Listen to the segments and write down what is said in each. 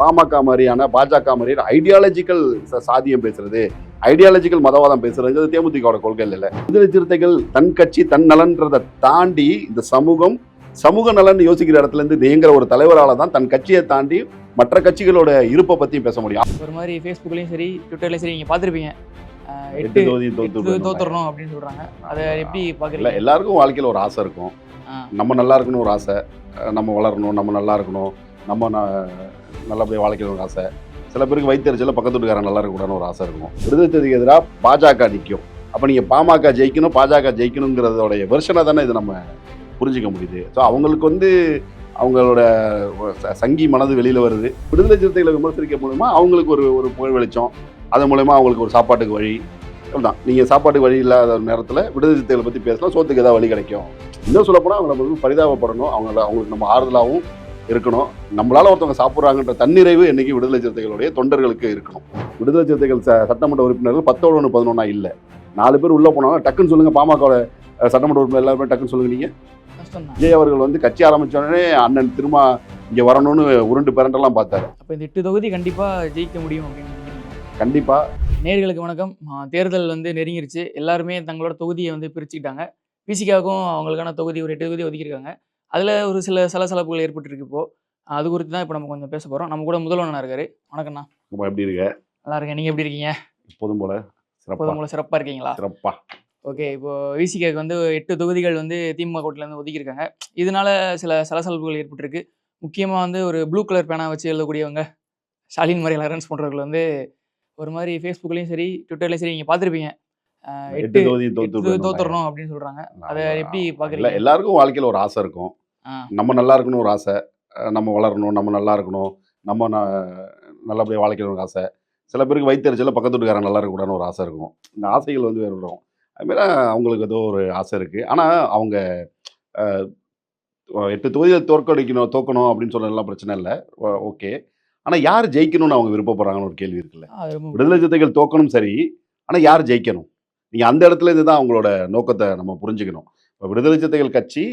பாமக மாதிரியான பாஜக மாதிரியான ஐடியாலஜிக்கல் சாதியம் பேசுறது, ஐடியாலஜிக்கல் மதவாதம் பேசுறதுங்கிறது தேமுதிகவோட கொள்கை இல்லை. விடுதலை சிறுத்தைகள் தன் கட்சி தன் நலன்றதை தாண்டி இந்த சமூக நலன் யோசிக்கிற இடத்துல இருந்து இயங்குற ஒரு தலைவரால தான் தன் கட்சியை தாண்டி மற்ற கட்சிகளோட இருப்பை பத்தியும் பேச முடியும். ஒரு மாதிரி ஃபேஸ்புக்லயும் சரி ட்விட்டர்லயும் சரி நீங்க பாத்திருப்பீங்க, 8 தொகுதி தோத்துறணும் அப்படின்னு சொல்றாங்க. அதை எப்படி பாக்குறீங்க? எல்லாருக்கும் வாழ்க்கையில் ஒரு ஆசை இருக்கும். நம்ம நல்லா இருக்கணும் ஒரு ஆசை, நம்ம வளரணும், நம்ம நல்லா இருக்கணும், நம்ம நல்லபடியாக வாழ்க்கையில் ஒரு ஆசை. சில பேருக்கு வயிற்றுச்சல பக்கத்து வீட்டுக்காரன் நல்லா இருக்கக்கூடாதுன்னு ஒரு ஆசை இருக்கும். விடுதலை சிறுத்தைக்கு எதிராக பாஜக நிற்கும். அப்போ நீங்கள் பாமக ஜெயிக்கணும், பாஜக ஜெயிக்கணுங்கிறதோடைய வெர்ஷனை தானே இது நம்ம புரிஞ்சிக்க முடியுது. ஸோ அவங்களுக்கு அவங்களோட சங்கி மனது வெளியில் வருது. விடுதலை சிறுத்தைகளை விமர்சிக்க மூலமா அவங்களுக்கு ஒரு புகழ் வெளிச்சம், அது மூலமா அவங்களுக்கு ஒரு சாப்பாட்டுக்கு வழி தான். நீங்கள் சாப்பாட்டுக்கு வழி இல்லாத நேரத்தில் விடுதலை சிறுத்தைகளை பற்றி பேசலாம், சோத்துக்கு ஏதாவது வழி கிடைக்கும். இன்னும் சொல்லப்போனால் அவங்களை பரிதாபப்படணும், அவங்களுக்கு நம்ம ஆறுதலாகவும் இருக்கணும். நம்மளால ஒருத்தவங்க சாப்பிட்றாங்கன்ற தன்னிறைவு என்னைக்கு விடுதலை சிறுத்தைகளுடைய தொண்டர்களுக்கு இருக்கணும். விடுதலை சிறுத்தைகள் சட்டமன்ற உறுப்பினர்கள் 10 11 இல்லை, 4 பேர் உள்ளே போனாங்க. டக்குன்னு சொல்லுங்க, பாமக சட்டமன்ற உறுப்பினர் எல்லாருமே டக்குன்னு சொல்லுங்க. நீங்கள் விஜய் அவர்கள் கட்சி ஆரம்பிச்சோடனே அண்ணன் திரும்ப இங்கே வரணும்னு உருண்டு பிறண்டெல்லாம் பார்த்தாரு. அப்போ இந்த 8 தொகுதி கண்டிப்பா ஜெயிக்க முடியும் அப்படின்னு கண்டிப்பா. நேயர்களுக்கு வணக்கம். தேர்தல் நெருங்கிருச்சு. எல்லாருமே தங்களோட தொகுதியை பிரிச்சுக்கிட்டாங்க. பிசிகாவுக்கும் அவங்களுக்கான தொகுதி ஒரு 8 தொகுதி ஒதுக்கியிருக்காங்க. அதில் ஒரு சில சலசலப்புகள் ஏற்பட்டுருக்கு. இப்போ அது குறித்து தான் இப்போ நம்ம கொஞ்சம் பேச போகிறோம். நம்ம கூட முதல்வனா இருக்காரு. வணக்கம்ண்ணா. எப்படி இருக்க? நல்லா இருக்கேன். நீங்கள் எப்படி இருக்கீங்க? எப்போதும் போல சிறப்பாக இருக்கீங்களா? சிறப்பா. ஓகே. இப்போ விசிகாவுக்கு 8 தொகுதிகள் திமுக கூட்டிலேருந்து ஒதுக்கியிருக்காங்க. இதனால சில சலசலப்புகள் ஏற்பட்டிருக்கு. முக்கியமாக ஒரு ப்ளூ கலர் பேனா வச்சு எழுதக்கூடியவங்க, ஸ்டாலின் மாதிரி அலரன்ஸ் பண்ணுறவர்கள் ஒரு மாதிரி ஃபேஸ்புக்லேயும் சரி ட்விட்டர்லேயும் சரி நீங்கள் பார்த்துருப்பீங்க, 8 தொகுதி தோத்துறணும் அப்படின்னு சொல்கிறாங்க. அதை எப்படி பார்க்குறீங்க? எல்லாருக்கும் வாழ்க்கையில் ஒரு ஆசை இருக்கும். நம்ம நல்லா இருக்கணும் ஒரு ஆசை, நம்ம வளரணும், நம்ம நல்லா இருக்கணும், நம்ம நல்லபடியாக வாழ்க்கையில் ஒரு ஆசை. சில பேருக்கு வயிற்றுச்சல பக்கத்து வீட்டுக்காரன் நல்லா இருக்கக்கூடாதுன்னு ஒரு ஆசை இருக்கும். இந்த ஆசைகள் வேறு வரும். அதுமாரி அவங்களுக்கு ஏதோ ஒரு ஆசை இருக்குது. ஆனால் அவங்க 8 தொகுதியில் தோக்கணும் அப்படின்னு சொன்னதெல்லாம் பிரச்சனை இல்லை, ஓகே. ஆனால் யார் ஜெயிக்கணும்னு அவங்க விருப்பப்படுறாங்கன்னு ஒரு கேள்வி இருக்குல்ல. விடுதலை சிறுத்தைகள் தோக்கணும் சரி, ஆனால் யார் ஜெயிக்கணும்? நீங்கள் அந்த இடத்துல இருந்து தான் அவங்களோட நோக்கத்தை நம்ம புரிஞ்சுக்கணும். இப்போ விடுதலை சிறுத்தைகள் கட்சி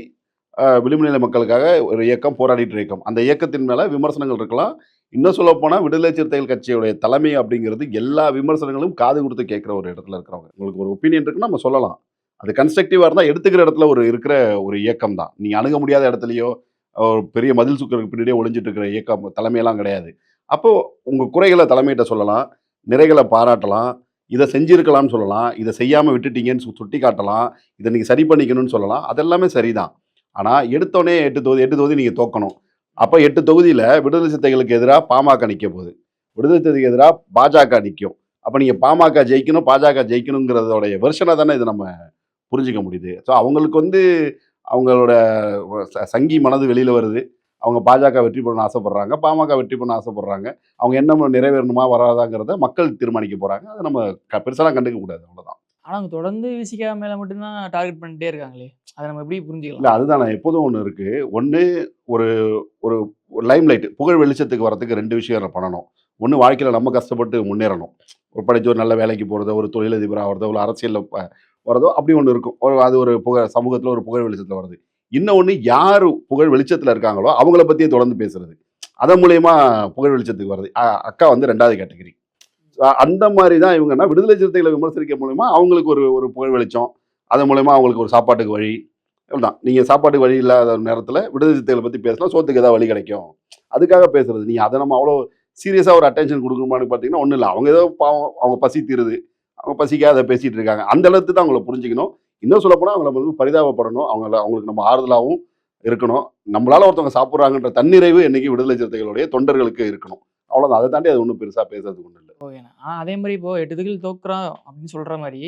விளிம்பு நிலை மக்களுக்காக ஒரு இயக்கம், போராடிட்டு இயக்கம். அந்த இயக்கத்தின் மேலே விமர்சனங்கள் இருக்கலாம். இன்னும் சொல்லப்போனால் விடுதலை சிறுத்தைகள் கட்சியுடைய தலைமை அப்படிங்கிறது எல்லா விமர்சனங்களும் காது கொடுத்து கேட்குற ஒரு இடத்துல இருக்கிறவங்க. உங்களுக்கு ஒரு ஒப்பீனியன் இருக்குன்னு நம்ம சொல்லலாம். அது கன்ஸ்ட்ரக்டிவாக இருந்தால் எடுத்துக்கிற இடத்துல இருக்கிற ஒரு இயக்கம் தான். நீங்கள் அணுக முடியாத இடத்துலையோ ஒரு பெரிய மதில் சுக்கருக்கு பின்னாடியே ஒளிஞ்சிட்டு இருக்கிற இயக்கம் தலைமையெல்லாம் கிடையாது. அப்போது உங்கள் குறைகளை தலைமையிட்ட சொல்லலாம், நிறைகளை பாராட்டலாம், இதை செஞ்சுருக்கலாம்னு சொல்லலாம், இதை செய்யாமல் விட்டுட்டீங்கன்னு சுட்டி காட்டலாம், இதை நீங்கள் சரி பண்ணிக்கணும்னு சொல்லலாம். அதெல்லாமே சரிதான். ஆனால் எடுத்தோடனே 8 தொகுதி நீங்கள் தோக்கணும். அப்போ 8 தொகுதியில் விடுதலை சிறுத்தைகளுக்கு எதிராக பாமக நிற்க போகுது, விடுதலை சிறுத்தைக்கு எதிராக பாஜக நிற்கும். அப்போ நீங்கள் பாமக ஜெயிக்கணும், பாஜக ஜெயிக்கணுங்கிறதோடைய வெர்ஷனை தானே இது நம்ம புரிஞ்சிக்க முடியுது. ஸோ அவங்களுக்கு அவங்களோட சங்கி மனது வெளியில் வருது. அவங்க பாஜக வெற்றி பண்ண ஆசைப்படுறாங்க, பாமக வெற்றி பண்ண ஆசைப்படுறாங்க. அவங்க என்ன நிறைவேறணுமா வராதாங்கிறத மக்கள் தீர்மானிக்க போகிறாங்க. அதை நம்ம பெருசாலாம் கண்டுக்க கூடாது, அவ்வளோதான். ஆனால் அவங்க தொடர்ந்து விசிகா மேலே மட்டும்தான் டார்கெட் பண்ணிட்டே இருக்காங்களே, அதை நம்ம எப்படி புரிஞ்சுக்கலாம்? இல்லை, அதுதான் எப்போதும் ஒன்று இருக்குது. ஒன்று ஒரு ஒரு லைம்லைட், புகழ் வெளிச்சத்துக்கு வரதுக்கு 2 விஷயம் பண்ணணும். ஒன்று, வாழ்க்கையில் நம்ம கஷ்டப்பட்டு முன்னேறணும். ஒரு படித்து ஒரு நல்ல வேலைக்கு போகிறதோ, ஒரு தொழிலதிபராக வரதோ, ஒரு அரசியலில் வரதோ, அப்படி ஒன்று இருக்கும். அது ஒரு சமூகத்தில் ஒரு புகழ் வெளிச்சத்தில் வருது. இன்னொன்று, யார் புகழ் வெளிச்சத்தில் இருக்காங்களோ அவங்கள பற்றியே தொடர்ந்து பேசுறது, அதன் மூலயமா புகழ் வெளிச்சத்துக்கு வருது. அக்கா 2வது கேட்டகரி. அந்த மாதிரி தான் இவங்கன்னா விடுதலை சிறுத்தைகளை விமர்சிக்க மூலமா அவங்களுக்கு ஒரு புகழ் வெளிச்சம், அதன் மூலயமா அவங்களுக்கு ஒரு சாப்பாட்டுக்கு வழி தான். நீங்கள் சாப்பாட்டுக்கு வழி இல்லாத நேரத்தில் விடுதலை சிறுத்தைகளை பற்றி பேசலாம், சோத்துக்கு ஏதாவது வழி கிடைக்கும், அதுக்காக பேசுறது. நீங்கள் அதை நம்ம அவ்வளோ சீரியஸாக ஒரு அட்டென்ஷன் கொடுக்கணுமான்னு பார்த்தீங்கன்னா ஒன்றும் இல்லை. அவங்க ஏதோ பாவம், அவங்க பசி தீருது, அவங்க பசிக்காக அதை பேசிகிட்டு இருக்காங்க. அந்த அளவுக்கு தான் அவங்கள புரிஞ்சுக்கணும். இன்னும் சொல்லப்போனால் அவங்கள பரிதாபப்படணும், அவங்களுக்கு நம்ம ஆறுதலாகவும் இருக்கணும். நம்மளால ஒருத்தவங்க சாப்பிட்றாங்கன்ற தன்னிறைவு என்னைக்கு விடுதலை சிறுத்தைகளுடைய தொண்டர்களுக்கு இருக்கணும், அவ்வளோதான். அதை தாண்டி அது ஒன்றும் பெருசாக பேசுறதுக்கு ஒன்றும் இல்லை. ஓகேண்ணா. ஆனால் அதே மாதிரி இப்போ 8 தொகுதியில் தோக்குறோம் அப்படின்னு சொல்கிற மாதிரி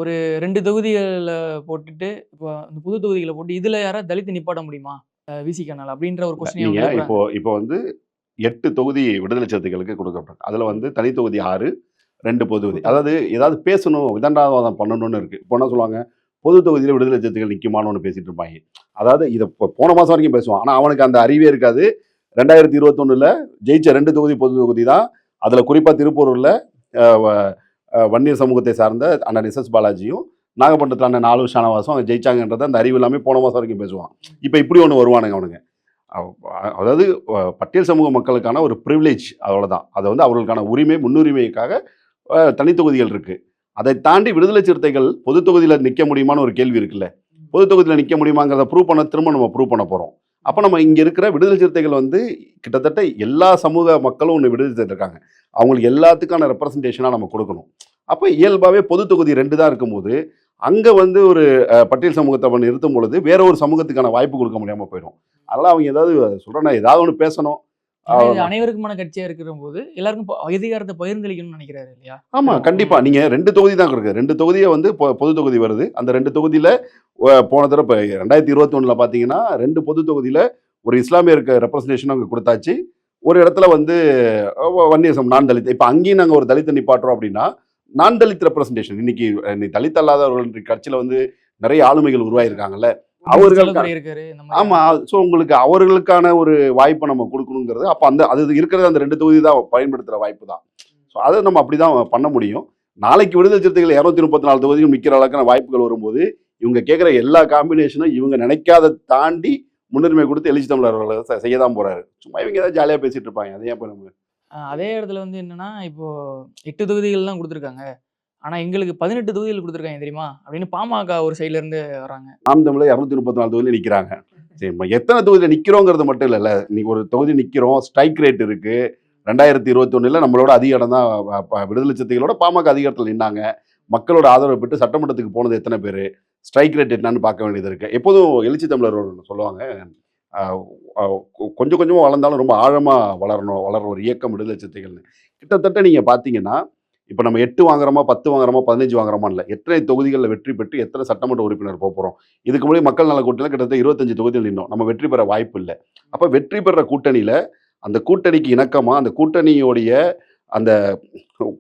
ஒரு 2 தொகுதிகளில் போட்டுட்டு இப்போ இந்த புது தொகுதிகளை போட்டு இதில் யாராவது தலித்து நிப்பாட்ட முடியுமா விசிகானால அப்படின்ற ஒரு கொஸ்டின். இப்போ 8 தொகுதி விடுதலை சிறுத்தைகளுக்கு கொடுக்கப்படும். அதில் தனி தொகுதி 6, 2 பொது தொகுதி. அதாவது ஏதாவது பேசணும், விதண்டாவாதம் பண்ணணும்னு இருக்குது. இப்போ என்ன சொல்லுவாங்க, பொது தொகுதியில் விடுதலை சிறுத்தைகள் நிற்குமானு பேசிட்டு இருப்பாங்க. அதாவது இதை போன மாதம் வரைக்கும் பேசுவான், ஆனால் அவனுக்கு அந்த அறிவே இருக்காது. 2021 ஜெயிச்ச 2 தொகுதி பொது தொகுதி தான். அதில் குறிப்பாக திருப்பூரில் வன்னியர் சமூகத்தை சார்ந்த அண்ணன் எஸ் பாலாஜியும், நாகப்பட்டினத்தில் அண்ணன் 4 ஷானவாசும் அவங்க ஜெயிச்சாங்கன்றதை அந்த அறிவு எல்லாமே போன மாதம் வரைக்கும் பேசுவான். இப்போ இப்படி ஒன்று வருவானுங்க அவனுங்க. அதாவது பட்டியல் சமூக மக்களுக்கான ஒரு ப்ரிவிலேஜ், அவ்வளோதான். அதை வந்து அவர்களுக்கான உரிமை முன்னுரிமைக்காக தனி தொகுதிகள் இருக்குது. அதை தாண்டி விடுதலை சிறுத்தைகள் பொது தொகுதியில் நிற்க முடியுமான்னு ஒரு கேள்வி இருக்குல்ல. பொது தொகுதியில் நிற்க முடியுமாங்கிறத ப்ரூவ் பண்ண திரும்ப நம்ம ப்ரூவ் பண்ண போகிறோம். அப்போ நம்ம இங்கே இருக்கிற விடுதலை சிறுத்தைகள் வந்து கிட்டத்தட்ட எல்லா சமூக மக்களும் ஒன்று விடுதலை சிறுத்தை இருக்காங்க. அவங்களுக்கு எல்லாத்துக்கான ரெப்ரசன்டேஷனாக நம்ம கொடுக்கணும். அப்போ இயல்பாகவே பொது தொகுதி 2 தான் இருக்கும்போது அங்கே வந்து ஒரு பட்டியல் சமூகத்தை நிறுத்தும் பொழுது வேற ஒரு சமூகத்துக்கான வாய்ப்பு கொடுக்க முடியாமல் போயிடும். அதெல்லாம் அவங்க ஏதாவது சொல்கிறேன்னா ஏதாவது ஒன்று பேசணும். ஏன்னா இது அனைவருக்குமான கட்சியா இருக்கிற போது எல்லாருக்கும் அதிகாரத்தை பகிர்ந்தளிக்கணும்னு நினைக்கிறாரு இல்லையா? ஆமாம், கண்டிப்பாக. நீங்கள் 2 தொகுதி தான் இருக்குது. 2 தொகுதியை வந்து பொது தொகுதி வருது. அந்த 2 தொகுதியில் போன தடவை இப்போ 2021 பார்த்தீங்கன்னா 2 பொது தொகுதியில் ஒரு இஸ்லாமியருக்கு ரெப்ரஸன்டேஷன் அங்கே கொடுத்தாச்சு. ஒரு இடத்துல வந்து வன்னியசம் நான் தலித். இப்போ அங்கேயும் நாங்கள் ஒரு தலித்தை நிப்பாட்டுறோம் அப்படின்னா நான் தலித் ரெப்ரஸன்டேஷன். இன்னைக்கு தலித் அல்லாதவர்கள் கட்சியில் வந்து நிறைய ஆளுமைகள் உருவாயிருக்காங்கல்ல, அவர்கள் ஆமா. ஸோ உங்களுக்கு அவர்களுக்கான ஒரு வாய்ப்பை நம்ம கொடுக்கணுங்கிறது. அப்போ அது இருக்கிறது அந்த 2 தொகுதி தான் பயன்படுத்துகிற வாய்ப்பு தான். ஸோ அதை நம்ம அப்படி தான் பண்ண முடியும். நாளைக்கு விடுதலை சிறுத்தைகள் 234 தொகுதிகள் நிற்கிற அளவுக்கான வாய்ப்புகள் வரும்போது இவங்க கேட்குற எல்லா காம்பினேஷனும் இவங்க நினைக்காத தாண்டி முன்னுரிமை கொடுத்து எழுச்சி தமிழர்களை செய்ய தான் போறாரு. சும்மா இவங்க ஏதாவது ஜாலியாக பேசிட்டு இருப்பாங்க. அதே இப்போ நம்ம அதே இடத்துல வந்து என்னன்னா, இப்போ 8 தொகுதிகள் தான் கொடுத்துருக்காங்க. ஆனா எங்களுக்கு 18 தொகுதிகள் கொடுத்துருக்காங்க தெரியுமா அப்படின்னு பாமக ஒரு சைட்ல இருந்து வராங்க. நாம் தமிழர் 234 தொகுதியில் நிற்கிறாங்க. சரி, எத்தனை தொகுதியில் நிற்கிறோங்கிறது மட்டும் இல்லைல்ல. இன்னைக்கு ஒரு தொகுதி நிற்கிறோம், ஸ்ட்ரைக் ரேட் இருக்கு. 2021 நம்மளோட அதிக இடம் தான் விடுதலை சிறுத்தைகளோட பாமக அதிகாரத்தில் நின்னாங்க. மக்களோட ஆதரவை பெற்று சட்டமன்றத்துக்கு போனது எத்தனை பேர், ஸ்ட்ரைக் ரேட் என்னன்னு பார்க்க வேண்டியது இருக்கு. எப்போதும் எழுச்சி தமிழர் சொல்லுவாங்க, கொஞ்சம் கொஞ்சமாக வளர்ந்தாலும் ரொம்ப ஆழமாக வளர ஒரு இயக்கம் விடுதலை சிறுத்தைகள்னு. கிட்டத்தட்ட நீங்கள் பார்த்தீங்கன்னா இப்போ நம்ம 8 வாங்குறோமா, 10 வாங்குறோமா, 15 வாங்குறோமா இல்லை, எத்தனை தொகுதிகளில் வெற்றி பெற்று எத்தனை சட்டமன்ற உறுப்பினர் போகிறோம். இதுக்கு முன்னாடி மக்கள் நல கூட்டணியில் கிட்டத்தட்ட 25 தொகுதியில் நின்னோம். நம்ம வெற்றி பெற வாய்ப்பு இல்லை. அப்போ வெற்றி பெற கூட்டணியில் அந்த கூட்டணிக்கு இணக்கமாக அந்த கூட்டணியோடைய அந்த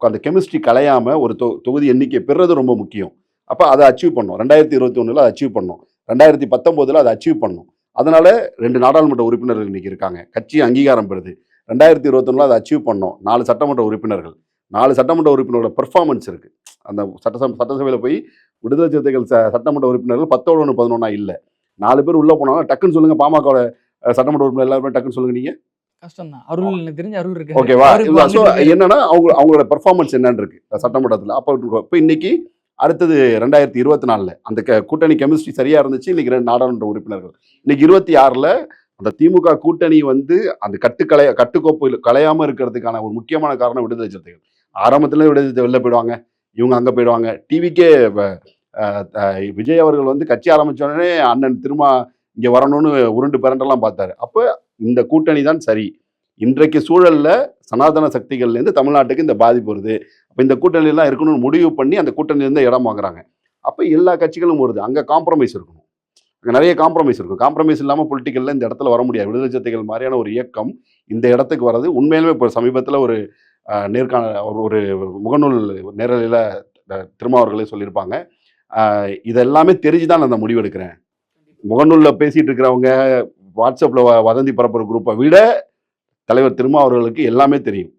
அந்த கெமிஸ்ட்ரி கலையாமல் ஒரு தொகுதி எண்ணிக்கை பெறுறது ரொம்ப முக்கியம். அப்போ அதை அச்சீவ் பண்ணோம். 2021 அதை அச்சீவ் பண்ணோம். 2019 அதை அச்சீவ் பண்ணோம். அதனால 2 நாடாளுமன்ற உறுப்பினர்கள் இன்னைக்கு இருக்காங்க. கட்சி அங்கீகாரம் பெறுது. 2021 அதை அச்சீவ் பண்ணோம். 4 சட்டமன்ற உறுப்பினர்கள், 4 சட்டமன்ற உறுப்பினரோட பெர்ஃபார்மன்ஸ் இருக்குது. அந்த சட்டசபையில் போய் விடுதலை சிறுத்தைகள் சட்டமன்ற உறுப்பினர்கள் 10 1 11 இல்லை, 4 பேர் உள்ளே போனாலும் டக்குன்னு சொல்லுங்கள். பாமகவோட சட்டமன்ற உறுப்பினர் எல்லாருமே டக்குன்னு சொல்லுங்கள். நீங்கள் கஷ்டம் தான். அருள் எனக்கு தெரிஞ்ச அருள் இருக்கு. ஓகேவா? என்னன்னா அவங்களோட பெர்ஃபார்மன்ஸ் என்னன்னு இருக்கு சட்டமன்றத்தில். அப்போ இப்போ இன்னைக்கு அடுத்தது 2024 அந்த கூட்டணி கெமிஸ்ட்ரி சரியா இருந்துச்சு. இன்னைக்கு 2 நாடாளுமன்ற உறுப்பினர்கள். இன்னைக்கு 26 அந்த திமுக கூட்டணி வந்து அந்த கட்டுக்கோப்பு கலையாம இருக்கிறதுக்கான ஒரு முக்கியமான காரணம் விடுதலை சிறுத்தைகள். ஆரம்பத்துல விடுதலை சிறுத்தை வெளில போயிடுவாங்க, இவங்க அங்க போயிடுவாங்க. டிவிக்கே விஜய் அவர்கள் வந்து கட்சி ஆரம்பிச்ச உடனே அண்ணன் திரும்ப இங்க வரணும்னு உருண்டு பிறண்டெல்லாம் பார்த்தாரு. அப்போ இந்த கூட்டணி தான் சரி. இன்றைக்கு சூழல்ல சனாதன சக்திகள்லேருந்து தமிழ்நாட்டுக்கு இந்த பாதிப்பு வருது. அப்போ இந்த கூட்டணியெல்லாம் இருக்கணும்னு முடிவு பண்ணி அந்த கூட்டணியிலேருந்து இடம் வாங்குறாங்க. அப்போ எல்லா கட்சிகளும் வருது. அங்கே காம்ப்ரமைஸ் இருக்கணும். அங்கே நிறைய காம்ப்ரமைஸ் இருக்கும். காம்ப்ரமைஸ் இல்லாமல் பொலிட்டிக்கலில் இந்த இடத்துல வர முடியாது. விடுதலை சிறுத்தைகள் மாதிரியான ஒரு இயக்கம் இந்த இடத்துக்கு வர்றது உண்மையிலுமே இப்போ சமீபத்தில் ஒரு நேர்காணல் ஒரு முகநூல் நேரலையில் திருமாவர்களே சொல்லியிருப்பாங்க, இதெல்லாமே தெரிஞ்சு தான் நான் அந்த முடிவு எடுக்கிறேன். முகநூலில் பேசிகிட்டு இருக்கிறவங்க, வாட்ஸ்அப்பில் வதந்தி பரப்புற குரூப்பை விட தலைவர் திருமாவர்களுக்கு எல்லாமே தெரியும்.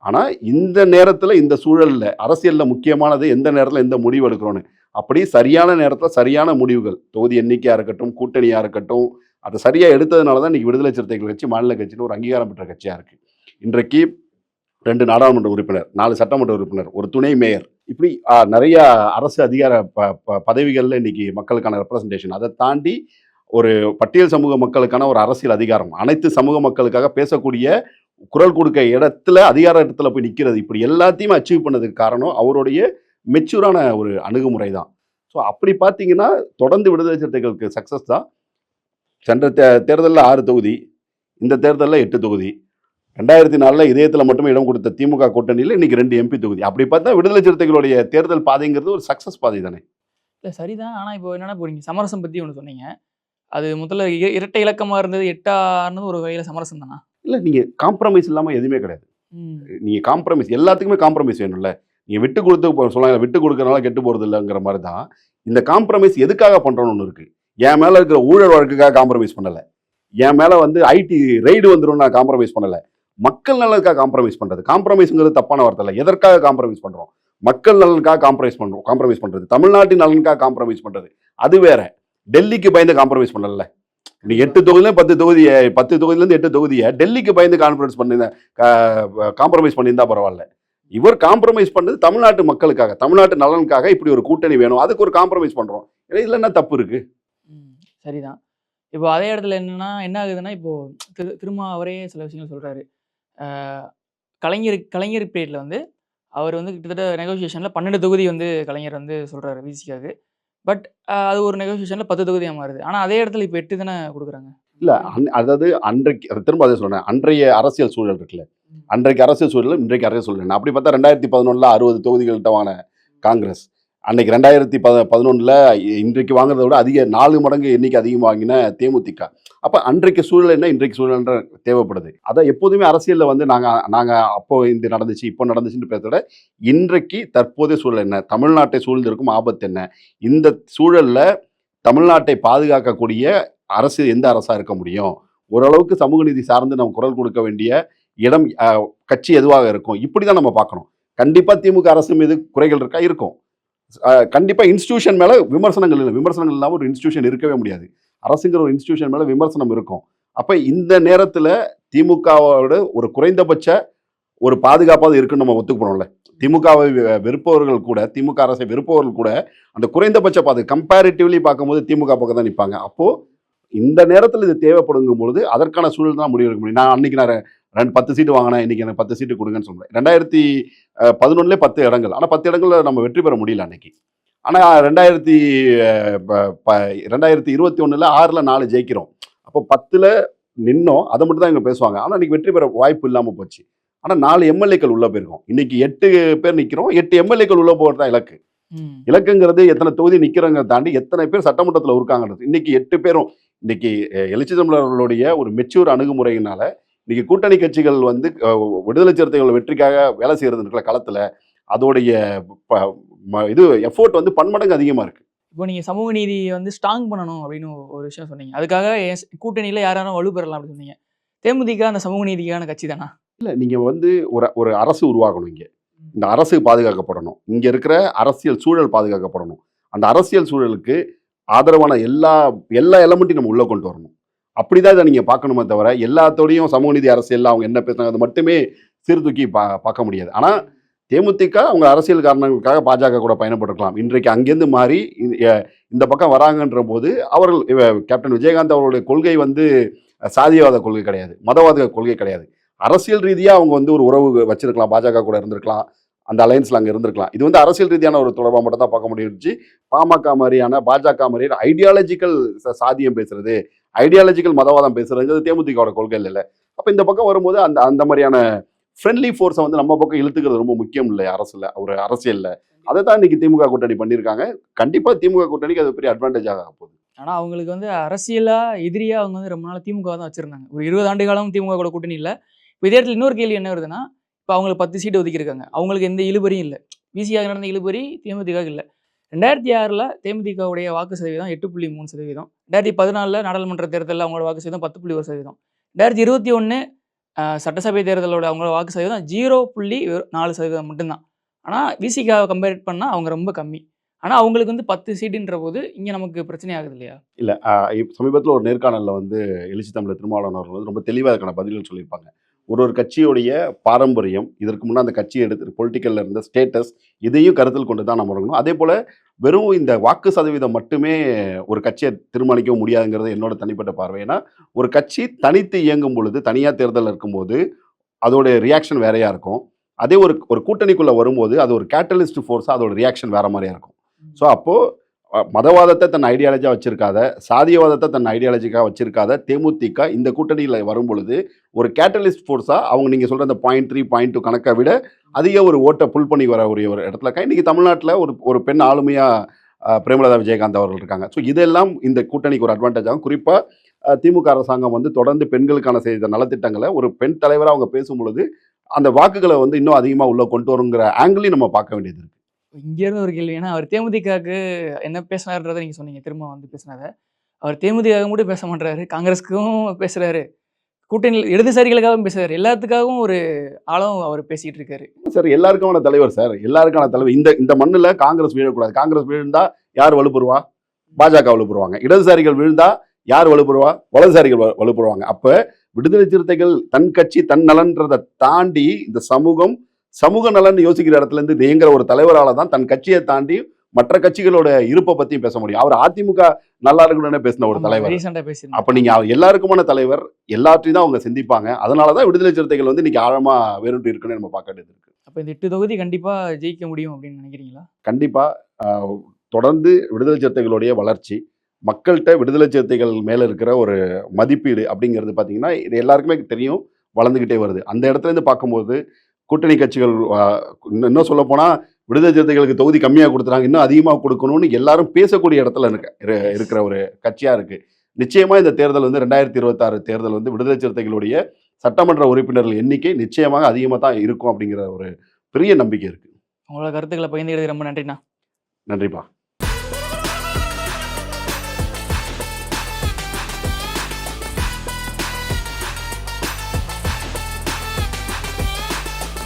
ஆனால் இந்த நேரத்தில் இந்த சூழலில் அரசியலில் முக்கியமானது எந்த நேரத்தில் எந்த முடிவு எடுக்கிறோன்னு, அப்படி சரியான நேரத்தில் சரியான முடிவுகள், தொகுதி எண்ணிக்கையாக இருக்கட்டும், கூட்டணியாக இருக்கட்டும், அதை சரியாக எடுத்ததுனால தான் இன்றைக்கி விடுதலை சிறுத்தைகள் கட்சி மாநில கட்சின்னு ஒரு அங்கீகாரம் பெற்ற கட்சியாக இருக்குது. இன்றைக்கு 2 நாடாளுமன்ற உறுப்பினர், 4 சட்டமன்ற உறுப்பினர், ஒரு துணை மேயர், இப்படி நிறைய அரசு அதிகார பதவிகளில் இன்றைக்கி மக்களுக்கான ரெப்ரசன்டேஷன். அதை தாண்டி ஒரு பட்டியல் சமூக மக்களுக்கான ஒரு அரசியல் அதிகாரம், அனைத்து சமூக மக்களுக்காக பேசக்கூடிய குரல் கொடுக்க இடத்துல அதிகார இடத்துல போய் நிற்கிறது. இப்படி எல்லாத்தையும் அச்சீவ் பண்ணதுக்கு காரணம் அவருடைய மெச்சூரான ஒரு அணுகுமுறை தான். ஸோ அப்படி பார்த்தீங்கன்னா தொடர்ந்து விடுதலை சிறுத்தைகளுக்கு சக்ஸஸ் தான். சென்ற தேர்தலில் 6 தொகுதி, இந்த தேர்தலில் 8 தொகுதி. 2004 இதயத்தில் மட்டுமே இடம் கொடுத்த திமுக கூட்டணியில் இன்னைக்கு 2 எம்பி தொகுதி. அப்படி பார்த்தா விடுதலை சிறுத்தைகளுடைய தேர்தல் பாதைங்கிறது ஒரு சக்ஸஸ் பாதை தானே. இல்லை சரிதான். ஆனால் இப்போ என்னன்னா, போறீங்க சமரசம் பற்றி ஒன்று சொன்னீங்க. அது முதல்ல இரட்டை இலக்கமாக இருந்தது, 8 ஒரு வகையில் சமரசம் தானா? இல்லை, நீங்கள் காம்ப்ரமைஸ் இல்லாமல் எதுவுமே கிடையாது. நீங்கள் காம்ப்ரமைஸ், எல்லாத்துக்குமே காம்ப்ரமைஸ் வேணும்ல. நீங்கள் விட்டு கொடுத்து சொல்லாங்க, விட்டு கொடுக்கறனால கெட்டு போகிறது இல்லைங்கிற மாதிரி தான் இந்த காம்ப்ரமைஸ் எதுக்காக பண்ணுறோன்னு ஒன்று இருக்குது. என் மேலே இருக்கிற ஊழல் வழக்குக்காக காம்ப்ரமைஸ் பண்ணலை, என் மேலே வந்து ஐடி ரெய்டு வந்துடும் நான் காம்ப்ரமைஸ் பண்ணலை, மக்கள் நலனுக்காக காம்ப்ரமைஸ் பண்ணுறது. காம்ப்ரமைஸுங்கிறது தப்பான வார்த்தை இல்லை. எதற்காக காம்ப்ரமைஸ் பண்ணுறோம்? மக்கள் நலனுக்காக காம்ப்ரமைஸ் பண்ணுறது, தமிழ்நாட்டின் நலனுக்காக காம்ப்ரமைஸ் பண்ணுறது அது வேற. டெல்லிக்கு பயந்து காம்ப்ரமைஸ் பண்ணல. நீங்க 8 தொகுதியில 10 தொகுதியிலேருந்து 8 தொகுதியை டெல்லிக்கு பயந்து காம்ப்ரமைஸ் பண்ணியிருந்தா பரவாயில்ல. இவர் காம்ப்ரமைஸ் பண்ணது தமிழ்நாட்டு மக்களுக்காக, தமிழ்நாட்டு நலனுக்காக இப்படி ஒரு கூட்டணி வேணும், அதுக்கு ஒரு காம்ப்ரமைஸ் பண்றோம். இதுல என்ன தப்பு இருக்கு? சரிதான். இப்போ அதே இடத்துல என்னன்னா என்ன ஆகுதுன்னா, இப்போ திரும்ப அவரே சில விஷயங்கள் சொல்றாரு. கலைஞர் பீரியட்ல வந்து அவர் வந்து கிட்டத்தட்ட நெகோசியேஷன்ல 12 தொகுதி வந்து கலைஞர் வந்து சொல்றாரு விசிகாவுக்கு. பட் அது ஒரு நெகோசியேஷன்ல 10 தொகுதியா மாறுது. ஆனா அதே இடத்துல இப்போ 8 தானே குடுக்குறாங்க. இல்ல அதாவது அன்றைக்கு திரும்ப அதே சொல்றேன். அன்றைய அரசியல் சூழல் இருக்குல்ல. அன்றைக்கு அரசியல் சூழல், இன்றைக்கு அரசியல் சூழல். அப்படி பார்த்தா 2011ல 60 தொகுதிகள்கிட்டவான காங்கிரஸ். அன்னைக்கு 2011ல இன்றைக்கு வாங்குறத விட 4 மடங்கு எண்ணிக்கை அதிகமாக வாங்கின தேமுதிக. அப்ப அன்றைக்கு சூழல் என்ன, இன்றைக்கு சூழல் தேவைப்படுது. அதான் எப்போதுமே அரசியல்ல வந்து நாங்க அப்போ இந்த நடந்துச்சு, இப்போ நடந்துச்சுன்னு பேசுறத விட இன்றைக்கு தற்போதைய சூழல் என்ன, தமிழ்நாட்டை சூழ்ந்திருக்கும் ஆபத்து என்ன, இந்த சூழல்ல தமிழ்நாட்டை பாதுகாக்கக்கூடிய அரசு எந்த அரசா இருக்க முடியும், ஓரளவுக்கு சமூக நீதி சார்ந்து நம்ம குரல் கொடுக்க வேண்டிய இடம் கட்சி எதுவாக இருக்கும், இப்படிதான் நம்ம பார்க்கணும். கண்டிப்பா திமுக அரசு மீது குறைகள் இருக்கா, இருக்கும். கண்டிப்பா இன்ஸ்டிடியூஷன் மேல விமர்சனங்கள் இல்லை. விமர்சனங்கள் இல்லாமல் ஒரு இன்ஸ்டிடியூஷன் இருக்கவே முடியாது. அரசுங்கிற ஒரு இன்ஸ்டிடியூஷன் மேல விமர்சனம் இருக்கும். அப்ப இந்த நேரத்துல திமுகவோட ஒரு குறைந்தபட்ச ஒரு பாதுகாப்பாக இருக்குன்னு நம்ம ஒத்துக்கணும்ல. திமுகவை வெறுப்பவர்கள் கூட, திமுக அரசை வெறுப்பவர்கள் கூட அந்த குறைந்தபட்ச கம்பேரிட்டிவ்லி பார்க்கும்போது திமுக பக்கம் தான் நிற்பாங்க. அப்போ இந்த நேரத்தில் இது தேவைப்படுங்கும் பொழுது அதற்கான சூழல் தான் முடிவு எடுக்க முடியும். நான் அன்னைக்கு 10 சீட்டு வாங்கினேன், இன்னைக்கு எனக்கு 10 சீட்டு கொடுங்கன்னு சொல்றேன். 2011 10 இடங்கள். ஆனால் 10 இடங்கள்ல நம்ம வெற்றி பெற முடியல அன்னைக்கு. ஆனால் 2021ல் 6ல் 4 ஜெயிக்கிறோம். அப்போ 10ல் நின்னோம். அதை மட்டும் தான் இவங்க பேசுவாங்க. ஆனால் இன்னைக்கு வெற்றி பெற வாய்ப்பு இல்லாமல் போச்சு. ஆனால் 4 எம்எல்ஏக்கள் உள்ள போயிருக்கோம். இன்னைக்கு 8 பேர் நிற்கிறோம். 8 எம்எல்ஏக்கள் உள்ள போகிறது தான் இலக்கு. இலக்குங்கிறது எத்தனை தொகுதி நிற்கிறவங்க தாண்டி எத்தனை பேர் சட்டமன்றத்தில் இருக்காங்கிறது. இன்னைக்கு 8 பேரும் இன்னைக்கு எழுச்சி தமிழர்களுடைய ஒரு மெச்சூர் அணுகுமுறையினால இன்னைக்கு கூட்டணி கட்சிகள் வந்து விடுதலை சிறுத்தைகள் வெற்றிக்காக வேலை செய்யறது இருக்குல்ல களத்துல, அதோடைய இது எஃபோர்ட் வந்து பன்மடங்கு அதிகமா இருக்கு. இப்போ நீங்க சமூக நீதியை வந்து ஸ்ட்ராங் பண்ணணும் அப்படின்னு ஒரு விஷயம் சொன்னீங்க. அதுக்காக கூட்டணியில யாரும் வலுப்பெறலாம் அப்படின்னு சொன்னீங்க. தேமுதிக அந்த சமூக நீதிக்கான கட்சி தானா? இல்ல, நீங்க வந்து ஒரு அரசு உருவாகணும். இந்த அரசு பாதுகாக்கப்படணும். இங்க இருக்கிற அரசியல் சூழல் பாதுகாக்கப்படணும். அந்த அரசியல் சூழலுக்கு ஆதரவான எல்லா எலமெண்ட்டையும் நம்ம உள்ள கொண்டு வரணும். அப்படிதான் இதை நீங்க பார்க்கணுமே தவிர எல்லாத்தோடையும் சமூக நீதி அரசியல் அவங்க என்ன பேசுறாங்க அது மட்டுமே சீர்தூக்கி பார்க்க முடியாது. ஆனா தேமுதிக அவங்க அரசியல் காரணங்களுக்காக பாஜக கூட பயணப்பட்டிருக்கலாம். இன்றைக்கு அங்கேருந்து மாறி இந்த பக்கம் வராங்கன்ற போது அவர்கள் கேப்டன் விஜயகாந்த் அவர்களுடைய கொள்கை வந்து சாதியவாத கொள்கை கிடையாது, மதவாத கொள்கை கிடையாது. அரசியல் ரீதியாக அவங்க வந்து ஒரு உறவு வச்சிருக்கலாம், பாஜக கூட இருந்திருக்கலாம், அந்த அலையன்ஸ்ல அங்கே இருந்திருக்கலாம். இது வந்து அரசியல் ரீதியான ஒரு தொடர்பாக மட்டும் தான் பார்க்க முடிஞ்சிச்சு. பாமக மாதிரியான பாஜக மாதிரியான ஐடியாலஜிக்கல் சாதியம் பேசுறது, ஐடியாலஜிக்கல் மதவாதம் பேசுறதுங்கிறது தேமுதிகவோட கொள்கை இல்லை. அப்போ இந்த பக்கம் வரும்போது அந்த மாதிரியான ஃப்ரெண்ட்லி ஃபோர்ஸை வந்து நம்ம பக்கம் இழுத்துக்கிறது ரொம்ப முக்கியம் இல்லை அரசுல, ஒரு அரசியல்ல. அதை தான் இன்னைக்கு திமுக கூட்டணி பண்ணியிருக்காங்க. கண்டிப்பா திமுக கூட்டணிக்கு அது பெரிய அட்வான்டேஜ் ஆக போகுது. ஆனா அவங்களுக்கு வந்து அரசியலா எதிரியா அவங்க வந்து ரொம்ப நாள் திமுக தான் வச்சிருந்தாங்க. ஒரு 20 ஆண்டு காலம் திமுக கூட கூட்டணி இல்லை. இப்போ இதே இடத்துல இன்னொரு கேள்வி என்ன வருதுன்னா, இப்போ அவங்களுக்கு 10 சீட்டு ஒதுக்கியிருக்காங்க. அவங்களுக்கு எந்த இழுபறியும் இல்லை. விசியாக நடந்த இழுபறி தேமுதிக இல்லை. 2006ல் தேமுதிகவுடைய வாக்கு சதவீதம் 8.3%. 2014 நாடாளுமன்ற தேர்தலில் அவங்களோட வாக்கு சதவீதம் 10.1%. 2021 சட்டசபை தேர்தலோட அவங்களோட வாக்கு சதவீதம் 0.4% மட்டும்தான். ஆனால் விசிகாவை கம்பேர் பண்ணால் அவங்க ரொம்ப கம்மி. ஆனால் அவங்களுக்கு வந்து 10 சீட்டுன்ற போது இங்கே நமக்கு பிரச்சனை ஆகுது இல்லையா? இல்லை, சமீபத்தில் ஒரு நேர்காணலில் வந்து எழுச்சி தமிழர் திருமாவளவன் அவர்கள் வந்து ரொம்ப தெளிவாக அதுக்கான பதில்கள் சொல்லியிருப்பாங்க. ஒரு கட்சியுடைய பாரம்பரியம், இதற்கு முன்னே அந்த கட்சி எடுத்து பொலிட்டிக்கல்ல இருந்த ஸ்டேட்டஸ், இதையும் கருத்தில் கொண்டு தான் நம்ம இருக்கணும். அதே போல் வெறும் இந்த வாக்கு சதவீதம் மட்டுமே ஒரு கட்சியை தீர்மானிக்கவும் முடியாதுங்கிறது என்னோட தனிப்பட்ட பார்வை. ஏன்னா ஒரு கட்சி தனித்து இயங்கும் பொழுது, தனியாக தேர்தல் இருக்கும்போது அதோடைய ரியாக்ஷன் வேறையா இருக்கும். அதே ஒரு கூட்டணிக்குள்ளே வரும்போது அது ஒரு கேட்டலிஸ்ட் ஃபோர்ஸாக அதோட ரியாக்ஷன் வேற மாதிரியா இருக்கும். ஸோ அப்போது மதவாதத்தை தன் ஐடியாலஜியாக வச்சிருக்காத, சாதியவாதத்தை தன் ஐடியாலஜிக்காக வச்சிருக்காத தேமுதிக இந்த கூட்டணியில் வரும் பொழுது ஒரு கேட்டலிஸ்ட் ஃபோர்ஸாக அவங்க நீங்கள் சொல்கிற அந்த 0.3, 0.2 கணக்கை விட அதிக ஒரு ஓட்டை புல் பண்ணி வர ஒரு இடத்துல இருக்கா. இன்றைக்கி தமிழ்நாட்டில் ஒரு பெண் ஆளுமையாக பிரேமலதா விஜயகாந்த் அவர்கள் இருக்காங்க. ஸோ இதெல்லாம் இந்த கூட்டணிக்கு ஒரு அட்வான்டேஜ் ஆகும். குறிப்பாக திமுக அரசாங்கம் வந்து தொடர்ந்து பெண்களுக்கான செய்த நலத்திட்டங்களை ஒரு பெண் தலைவராக அவங்க பேசும் பொழுது அந்த வாக்குகளை வந்து இன்னும் அதிகமாக உள்ள கொண்டு வருங்கிற ஆங்கிளையும் நம்ம பார்க்க வேண்டியது இருக்குது. இங்கேருந்து ஒரு கேள்வி, ஏன்னா அவர் தேமுதிகவுக்கு என்ன பேசினார்ன்றதை நீங்கள் சொன்னீங்க, திரும்ப வந்து பேசினார அவர் தேமுதிக மட்டும் பேச மாட்டாரு, காங்கிரஸுக்கும் பேசுகிறாரு, கூட்டணியில் இடதுசாரிகளுக்காகவும் பேசுகிறாரு, எல்லாத்துக்காகவும் ஒரு ஆளும் அவர் பேசிகிட்டு இருக்காரு. சார் எல்லாருக்கான தலைவர் சார், எல்லாருக்கான தலைவர். இந்த மண்ணில் காங்கிரஸ் வீழக்கூடாது. காங்கிரஸ் விழுந்தா யார் வலுப்பெறுவா? பாஜக வலுப்பெறுவாங்க. இடதுசாரிகள் விழுந்தா யார் வலுப்பெறுவா? வலதுசாரிகள் வலுப்பெறுவாங்க. அப்ப விடுதலை சிறுத்தைகள் தன் கட்சி தன் நலன்றதை தாண்டி இந்த சமூக நலன் யோசிக்கிற இடத்துல இருந்து இயங்குற ஒரு தலைவரால தான் தன் கட்சியை தாண்டி மற்ற கட்சிகளோட இருப்பை பத்தியும் பேச முடியும். அவர் அதிமுக நல்லா இருக்கணும்னு பேசின ஒரு தலைவர். ரீசெண்டா பேசியிருந்தாங்க. அப்ப நீங்க எல்லாருக்குமான தலைவர், எல்லாத்தையும் தான் அவங்க சிந்திப்பாங்க. அதனாலதான் விடுதலை சிறுத்தைகள் வந்து இன்னைக்கு ஆழமா வேரூன்றி இருக்குன்னு நம்ம பார்க்க வேண்டியது இருக்கு. அப்ப இந்த 8 தொகுதி கண்டிப்பா ஜெயிக்க முடியும் அப்படின்னு நினைக்கிறீங்களா? கண்டிப்பா தொடர்ந்து விடுதலை சிறுத்தைகளுடைய வளர்ச்சி, மக்கள்கிட்ட விடுதலை சிறுத்தைகள் மேல இருக்கிற ஒரு மதிப்பீடு அப்படிங்கிறது பார்த்தீங்கன்னா, இது எல்லாருக்குமே தெரியும், வளர்ந்துகிட்டே வருது. அந்த இடத்துல இருந்து பார்க்கும்போது கூட்டணி கட்சிகள் இன்னும் சொல்ல போனா விடுதலை சிறுத்தைகளுக்கு தொகுதி கம்மியா கொடுத்துறாங்க, இன்னும் அதிகமாக கொடுக்கணும்னு எல்லாரும் பேசக்கூடிய இடத்துல இருக்கிற ஒரு கட்சியா இருக்கு. நிச்சயமா இந்த தேர்தல் வந்து 2026 தேர்தல் வந்து விடுதலை சிறுத்தைகளுடைய சட்டமன்ற உறுப்பினர்கள் எண்ணிக்கை நிச்சயமாக அதிகமாக தான் இருக்கும் அப்படிங்கிற ஒரு பெரிய நம்பிக்கை இருக்கு. உங்களோட கருத்துக்களை பகிர்ந்துக்கிறது ரொம்ப நன்றிண்ணா. நன்றிப்பா.